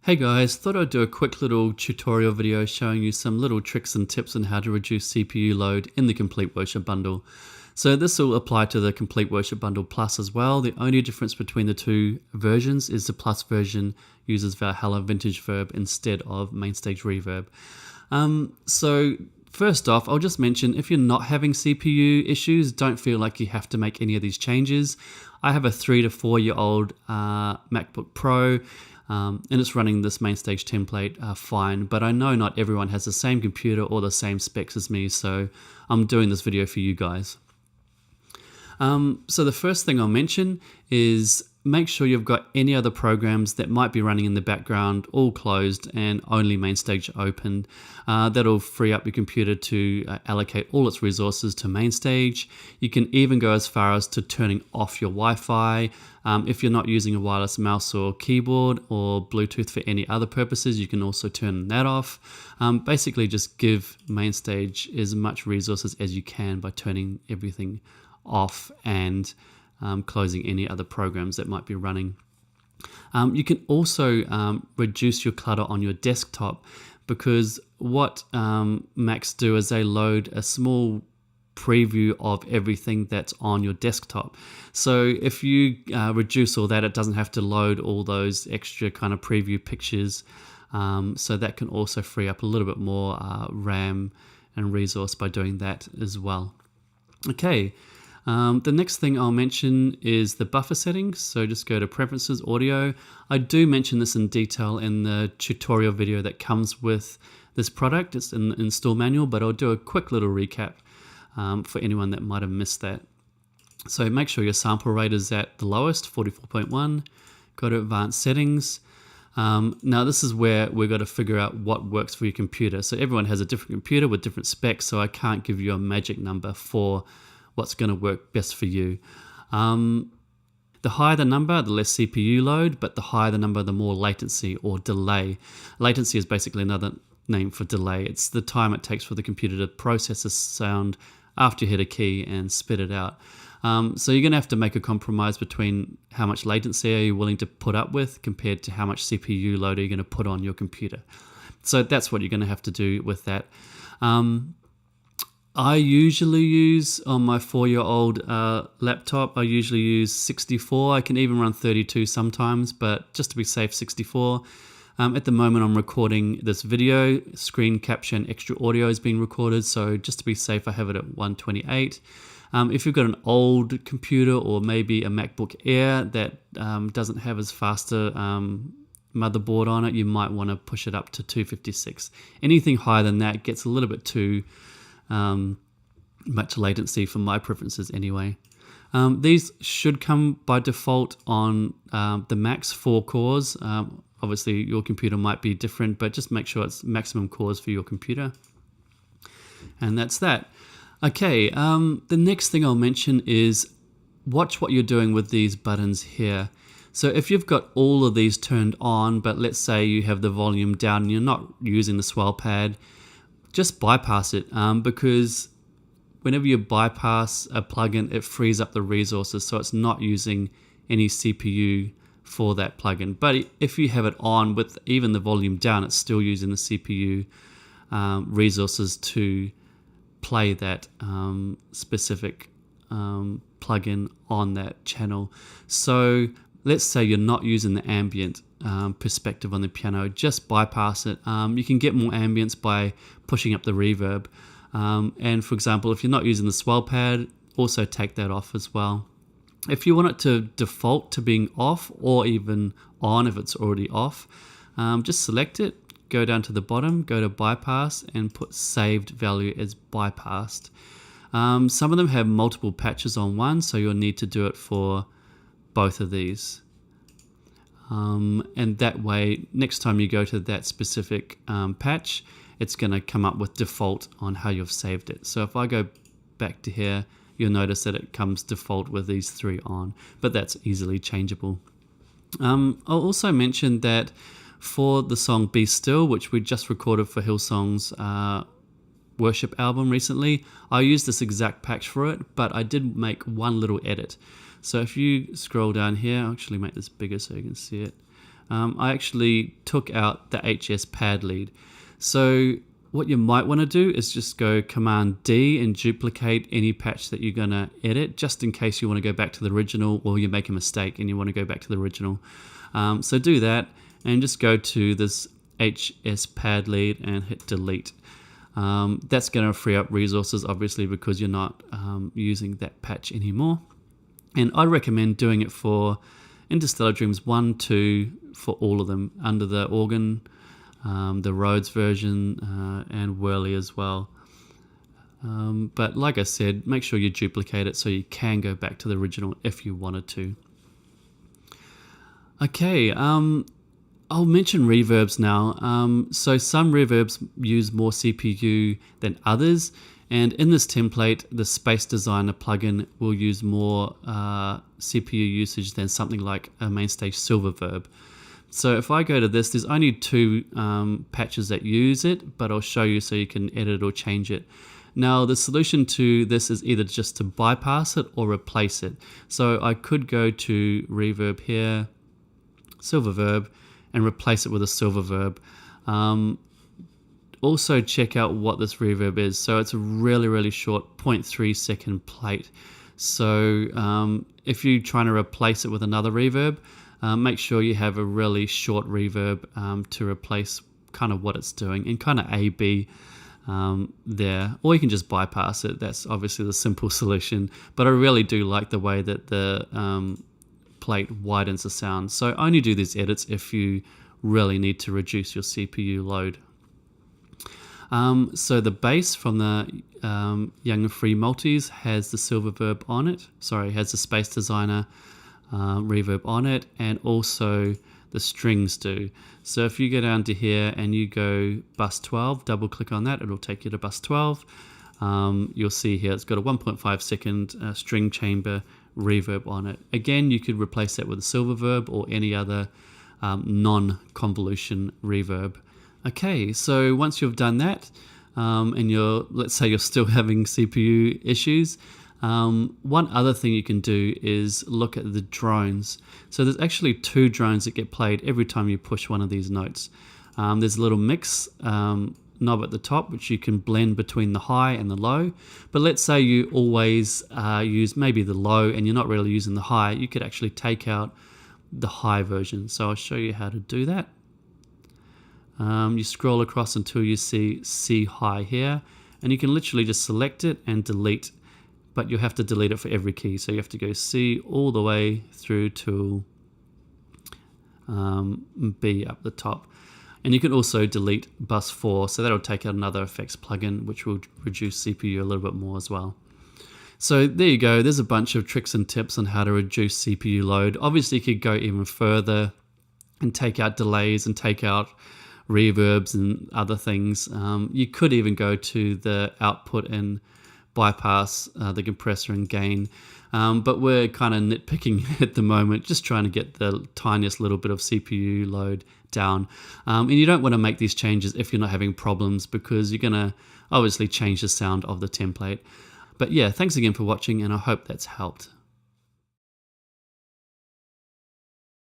Hey guys, thought I'd do a quick little tutorial video showing you some little tricks and tips on how to reduce CPU load in the Complete Worship Bundle. So this will apply to the Complete Worship Bundle Plus as well. The only difference between the two versions is the Plus version uses Valhalla Vintage Verb instead of Mainstage Reverb. So first off, I'll just mention if you're not having CPU issues, don't feel like you have to make any of these changes. I have a 3 to 4 year old MacBook Pro. And it's running this Mainstage template fine, but I know not everyone has the same computer or the same specs as me, so I'm doing this video for you guys. So the first thing I'll mention is make sure you've got any other programs that might be running in the background all closed and only Mainstage open. That'll free up your computer to allocate all its resources to Mainstage. You can even go as far as to turning off your Wi-Fi. If you're not using a wireless mouse or keyboard or Bluetooth for any other purposes, you can also turn that off. Basically just give Mainstage as much resources as you can by turning everything off and closing any other programs that might be running. You can also reduce your clutter on your desktop, because what Macs do is they load a small preview of everything that's on your desktop. So if you reduce all that, it doesn't have to load all those extra kind of preview pictures. So that can also free up a little bit more RAM and resource by doing that as well. Okay. The next thing I'll mention is the buffer settings. So just go to Preferences, Audio. I do mention this in detail in the tutorial video that comes with this product. It's in the install manual, but I'll do a quick little recap for anyone that might have missed that. So make sure your sample rate is at the lowest, 44.1. Go to Advanced Settings. Now this is where we've got to figure out what works for your computer. So everyone has a different computer with different specs, so I can't give you a magic number for what's going to work best for you. The higher the number, the less CPU load, but the higher the number, the more latency or delay. Latency is basically another name for delay. It's the time it takes for the computer to process a sound after you hit a key and spit it out. So you're going to have to make a compromise between how much latency are you willing to put up with compared to how much CPU load are you going to put on your computer. So that's what you're going to have to do with that. I usually use, on my 4-year-old laptop, I usually use 64. I can even run 32 sometimes, but just to be safe, 64. At the moment, I'm recording this video. Screen capture and extra audio is being recorded, so just to be safe, I have it at 128. If you've got an old computer or maybe a MacBook Air that doesn't have as fast a motherboard on it, you might want to push it up to 256. Anything higher than that gets a little bit too much latency for my preferences anyway. These should come by default on the Macs 4 cores. Obviously your computer might be different, but just make sure it's maximum cores for your computer. And that's that. Okay, the next thing I'll mention is watch what you're doing with these buttons here. So if you've got all of these turned on, but let's say you have the volume down and you're not using the swell pad, just bypass it, because whenever you bypass a plugin, it frees up the resources, so it's not using any CPU for that plugin. But if you have it on with even the volume down, it's still using the CPU resources to play that specific plugin on that channel. So let's say you're not using the ambient perspective on the piano, just bypass it. You can get more ambience by pushing up the reverb. And for example, if you're not using the swell pad, also take that off as well. If you want it to default to being off or even on if it's already off, just select it, go down to the bottom, go to bypass and put saved value as bypassed. Some of them have multiple patches on one, so you'll need to do it for both of these. And that way, next time you go to that specific patch, it's going to come up with default on how you've saved it. So if I go back to here, you'll notice that it comes default with these 3 on, but that's easily changeable. I'll also mention that for the song Be Still, which we just recorded for Hillsong's worship album recently, I used this exact patch for it, but I did make one little edit. So if you scroll down here, I'll actually make this bigger so you can see it. I actually took out the HS pad lead. So what you might want to do is just go Command D and duplicate any patch that you're going to edit, just in case you want to go back to the original, or you make a mistake and you want to go back to the original. So do that and just go to this HS pad lead and hit delete. That's going to free up resources, obviously, because you're not using that patch anymore. And I recommend doing it for Interstellar Dreams 1, 2, for all of them, under the organ, the Rhodes version, and Whirly as well. But like I said, make sure you duplicate it so you can go back to the original if you wanted to. Okay, I'll mention reverbs now. So some reverbs use more CPU than others, and in this template, the Space Designer plugin will use more CPU usage than something like a Mainstage Silververb. So if I go to this, there's only 2 patches that use it, but I'll show you so you can edit or change it. Now the solution to this is either just to bypass it or replace it. So I could go to Reverb here, Silververb, and replace it with a Silververb. Also check out what this reverb is. So it's a really short 0.3 second plate. So if you're trying to replace it with another reverb, make sure you have a really short reverb to replace kind of what it's doing, and kind of A/B there. Or you can just bypass it. That's obviously the simple solution. But I really do like the way that the plate widens the sound. So only do these edits if you really need to reduce your CPU load. So the bass from the Young & Free Multis has the Silververb on it. Sorry, has the Space Designer reverb on it, and also the strings do. So if you go down to here and you go bus 12, double click on that, it'll take you to bus 12. You'll see here it's got a 1.5 second string chamber reverb on it. Again, you could replace that with a Silververb or any other non-convolution reverb. Okay, so once you've done that, and let's say you're still having CPU issues, one other thing you can do is look at the drones. So there's actually 2 drones that get played every time you push one of these notes. There's a little mix knob at the top, which you can blend between the high and the low. But let's say you always use maybe the low and you're not really using the high. You could actually take out the high version. So I'll show you how to do that. You scroll across until you see C high here, and you can literally just select it and delete, but you have to delete it for every key. So you have to go C all the way through to B up the top. And you can also delete bus 4, so that'll take out another effects plugin, which will reduce CPU a little bit more as well. So there you go, there's a bunch of tricks and tips on how to reduce CPU load. Obviously you could go even further and take out delays and take out reverbs and other things. You could even go to the output and bypass the compressor and gain, but we're kind of nitpicking at the moment, just trying to get the tiniest little bit of CPU load down. And you don't want to make these changes if you're not having problems, because you're going to obviously change the sound of the template. But yeah, thanks again for watching, and I hope that's helped.